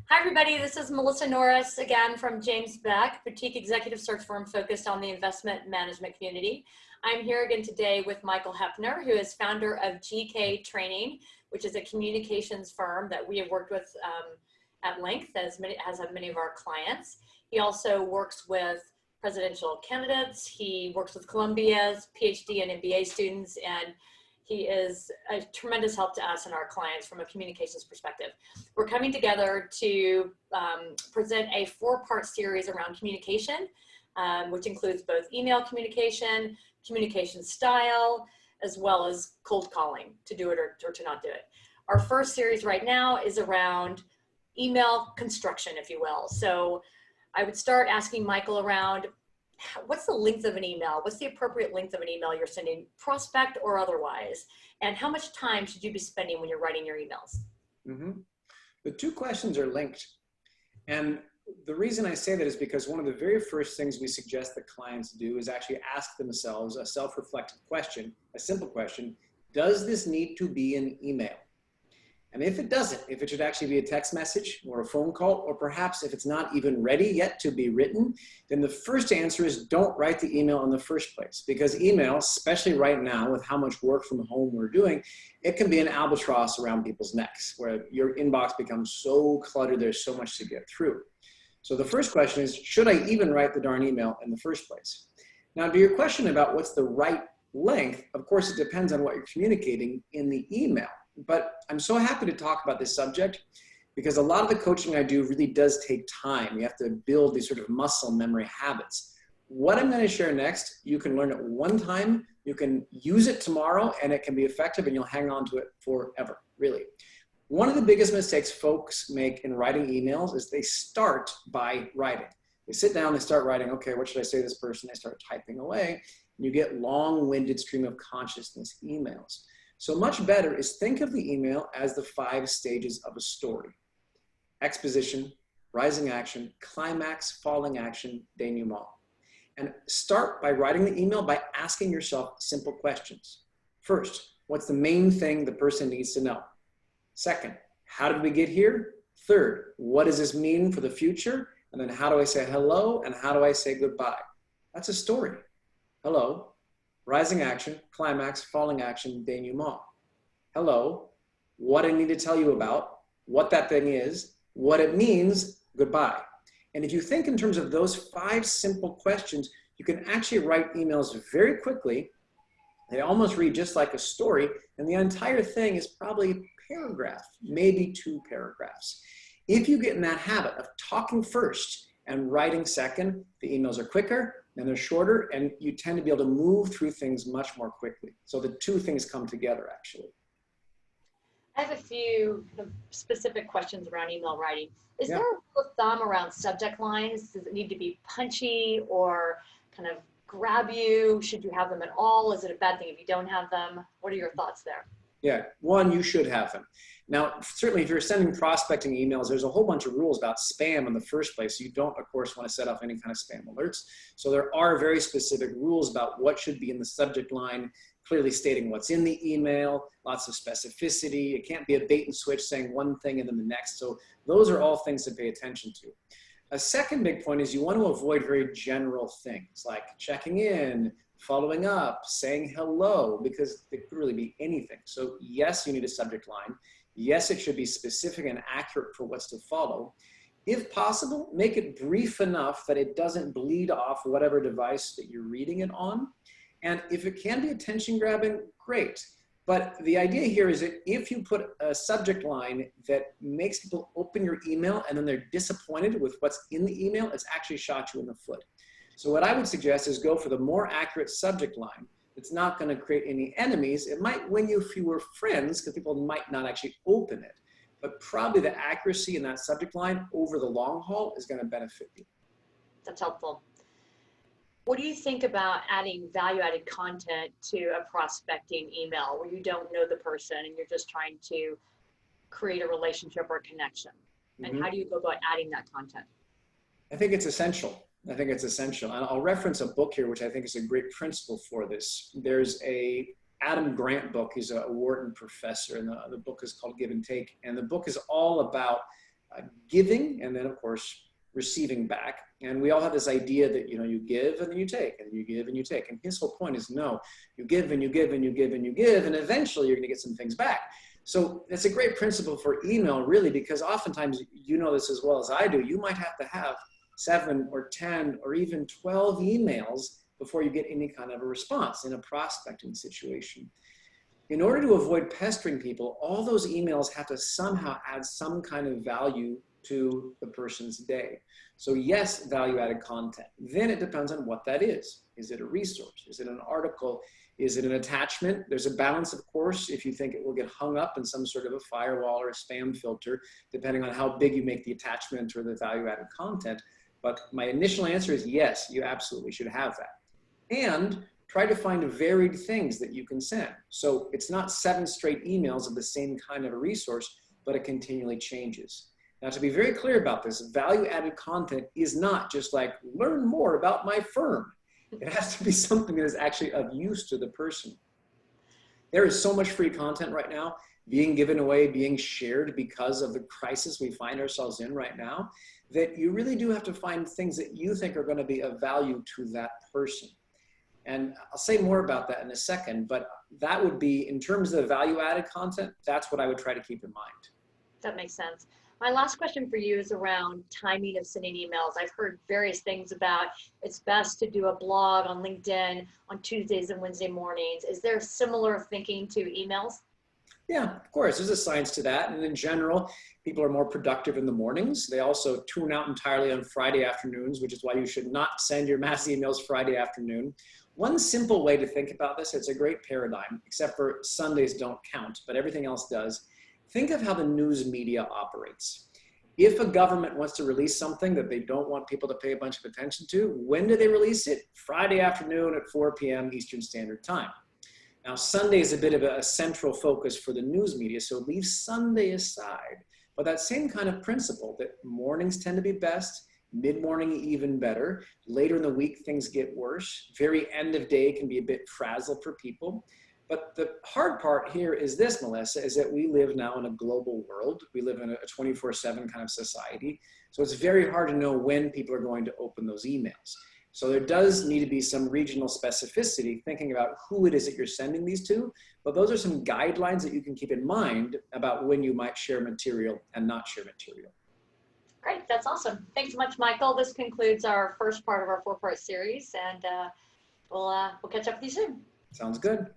Hi, everybody. This is Melissa Norris again from James Beck, boutique executive search firm focused on the investment management community. I'm here again today with Michael Hepner, who is founder of GK Training, which is a communications firm that we have worked with at length, as have many of our clients. He also works with presidential candidates. He works with Columbia's PhD and MBA students, and he is a tremendous help to us and our clients from a communications perspective. We're coming together to present a 4-part series around communication, which includes both email communication, communication style, as well as cold calling, to do it or to not do it. Our first series right now is around email construction, if you will. So I would start asking Michael around, what's the length of an email? What's the appropriate length of an email you're sending, prospect or otherwise? And how much time should you be spending when you're writing your emails? The two questions are linked. And the reason I say that is because one of the very first things we suggest that clients do is actually ask themselves a self-reflective question, a simple question: does this need to be an email? And if it doesn't, if it should actually be a text message or a phone call, or perhaps if it's not even ready yet to be written, then the first answer is don't write the email in the first place. Because email, especially right now with how much work from home we're doing, it can be an albatross around people's necks where your inbox becomes so cluttered, there's so much to get through. So the first question is, should I even write the darn email in the first place? Now, to your question about what's the right length, of course, it depends on what you're communicating in the email. But I'm so happy to talk about this subject because a lot of the coaching I do really does take time. You have to build these sort of muscle memory habits. What I'm going to share next, you can learn it one time, you can use it tomorrow, and it can be effective and you'll hang on to it forever, really. One of the biggest mistakes folks make in writing emails is they start by writing. They sit down, they start writing, okay, what should I say to this person? They start typing away, and you get long-winded stream of consciousness emails. So much better is think of the email as the 5 stages of a story: exposition, rising action, climax, falling action, denouement. And start by writing the email by asking yourself simple questions. First, what's the main thing the person needs to know? Second, how did we get here? Third, what does this mean for the future? And then how do I say hello and how do I say goodbye? That's a story. Hello. Rising action, climax, falling action, denouement. Hello, what I need to tell you about, what that thing is, what it means, goodbye. And if you think in terms of those 5 simple questions, you can actually write emails very quickly. They almost read just like a story, and the entire thing is probably a paragraph, maybe 2 paragraphs. If you get in that habit of talking first and writing second, the emails are quicker, and they're shorter, and you tend to be able to move through things much more quickly. So the 2 things come together, actually. I have a few specific questions around email writing. Is Yeah. there a rule of thumb around subject lines? Does it need to be punchy or kind of grab you? Should you have them at all? Is it a bad thing if you don't have them? What are your thoughts there? Yeah, one, you should have them. Now, certainly if you're sending prospecting emails, there's a whole bunch of rules about spam in the first place. You don't, of course, want to set off any kind of spam alerts. So there are very specific rules about what should be in the subject line, clearly stating what's in the email, lots of specificity. It can't be a bait and switch saying one thing and then the next. So those are all things to pay attention to. A second big point is you want to avoid very general things like checking in, following up, saying hello, because it could really be anything. So yes, you need a subject line. Yes, it should be specific and accurate for what's to follow. If possible, make it brief enough that it doesn't bleed off whatever device that you're reading it on. And if it can be attention grabbing, great. But the idea here is that if you put a subject line that makes people open your email and then they're disappointed with what's in the email, it's actually shot you in the foot. So what I would suggest is go for the more accurate subject line. It's not going to create any enemies. It might win you fewer friends because people might not actually open it. But probably the accuracy in that subject line over the long haul is going to benefit you. That's helpful. What do you think about adding value-added content to a prospecting email where you don't know the person and you're just trying to create a relationship or a connection? And how do you go about adding that content? I think it's essential. I think it's essential. And I'll reference a book here, which I think is a great principle for this. There's a Adam Grant book. He's a Wharton professor, and the book is called Give and Take. And the book is all about giving and then, of course, receiving back. And we all have this idea that, you give and then you take, and you give and you take. And his whole point is, no, you give and you give and you give and you give, and eventually you're going to get some things back. So it's a great principle for email, really, because oftentimes, you know this as well as I do, you might have to have 7 or 10 or even 12 emails before you get any kind of a response in a prospecting situation. In order to avoid pestering people, all those emails have to somehow add some kind of value to the person's day. So yes, value-added content. Then it depends on what that is. Is it a resource? Is it an article? Is it an attachment? There's a balance, of course, if you think it will get hung up in some sort of a firewall or a spam filter, depending on how big you make the attachment or the value-added content. But my initial answer is yes, you absolutely should have that. And try to find varied things that you can send. So it's not 7 straight emails of the same kind of a resource, but it continually changes. Now, to be very clear about this, value-added content is not just like, learn more about my firm. It has to be something that is actually of use to the person. There is so much free content right now being given away, being shared because of the crisis we find ourselves in right now, that you really do have to find things that you think are going to be of value to that person. And I'll say more about that in a second, but that would be, in terms of value-added content, that's what I would try to keep in mind. That makes sense. My last question for you is around timing of sending emails. I've heard various things about it's best to do a blog on LinkedIn on Tuesdays and Wednesday mornings. Is there similar thinking to emails? Yeah, of course, there's a science to that. And in general, people are more productive in the mornings. They also tune out entirely on Friday afternoons, which is why you should not send your mass emails Friday afternoon. One simple way to think about this, it's a great paradigm, except for Sundays don't count, but everything else does. Think of how the news media operates. If a government wants to release something that they don't want people to pay a bunch of attention to, when do they release it? Friday afternoon at 4 p.m. Eastern Standard Time. Now, Sunday is a bit of a central focus for the news media, so leave Sunday aside. But that same kind of principle, that mornings tend to be best, mid-morning even better, later in the week things get worse, very end of day can be a bit frazzled for people. But the hard part here is this, Melissa, is that we live now in a global world. We live in a 24/7 kind of society. So it's very hard to know when people are going to open those emails. So there does need to be some regional specificity, thinking about who it is that you're sending these to. But those are some guidelines that you can keep in mind about when you might share material and not share material. Great, that's awesome. Thanks so much, Michael. This concludes our first part of our 4-part series, and we'll catch up with you soon. Sounds good.